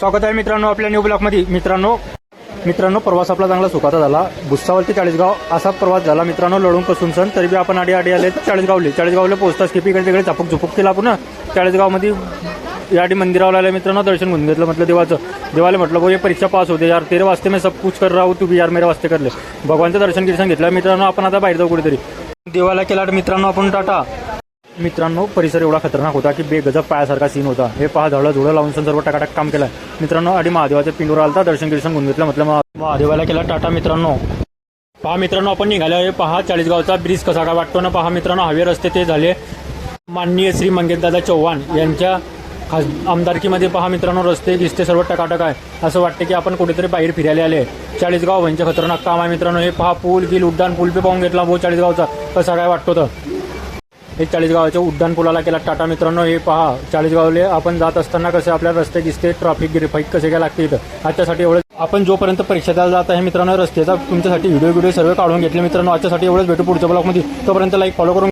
स्वागत आहे मित्रांनो आपल्या न्यू ब्लॉकमध्ये। मित्रांनो प्रवास आपला चांगला सुखाचा झाला। भुसावळ चाळीसगाव असा प्रवास झाला मित्रांनो, लढून कसून सण तरी बी आपण आडी आले चाळीसगावले पोहोचताच किती इकडे तिकडे झापूक केला आपण चाळीसगावमध्ये याडी मंदिरावर आले मित्रांनो, दर्शन घेऊन घेतलं। म्हटलं देवाला म्हटलं भाऊ ये परीक्षा पास होते यार, तेरे वास्ते मैं सब कुछ कर रहा हूँ, तू भी यार मेरे वास्ते कर ले। भगवानचं दर्शन घेतलं मित्रांनो। आपण आता बाहेर जाऊ कुठेतरी, देवाला केला मित्रांनो आपण टाटा। मित्रांनो परिसर एवढा खतरनाक होता की बेगजब पायासारखा सीन होता। हे पहा झुळं लावून सर्व टकाटक काम केलं मित्रांनो। आणि महादेवाच्या पिंडवर आलता, दर्शन घेऊन घेतलं। म्हटलं महादेवाला केला टाटा मित्रांनो। पहा मित्रांनो आपण निघाले आहे। पहा चाळीसगावचा ब्रिज कसा काय वाटतो ना। पहा मित्रांनो हवे रस्ते ते झाले माननीय श्री मंगेशदादा चव्हाण यांच्या आमदारकीमध्ये। पहा मित्रांनो रस्ते गिस्ते सर्व टकाटक आहे, असं वाटते की आपण कुठेतरी बाहेर फिरायला आले। चाळीसगाव म्हणजे खतरनाक काम आहे मित्रांनो। हे पहा पूल गिल उड्डाण पूल पे पाहून घेतला भाऊ चाळीसगावचा, कसा काय वाटतो तर हे चाळीसगावच्या उड्डाण पुलाला केला टाटा मित्रांनो। हे पहा चाळीसगावले आपण जात असताना कसे आपल्या रस्ते गिस्ते ट्रॅफिक गिरफाईक कसे काय लागते इथं। आजच्यासाठी एवढं आपण जोपर्यंत परीक्षा द्यायला जात आहे मित्रांनो, रस्त्याचा तुमच्यासाठी व्हिडिओ सर्व काढून घेतले मित्रांनो। आजच्यासाठी एवढंच, भेटू पुढच्या ब्लॉगमध्ये। तोपर्यंत लाईक फॉलो करून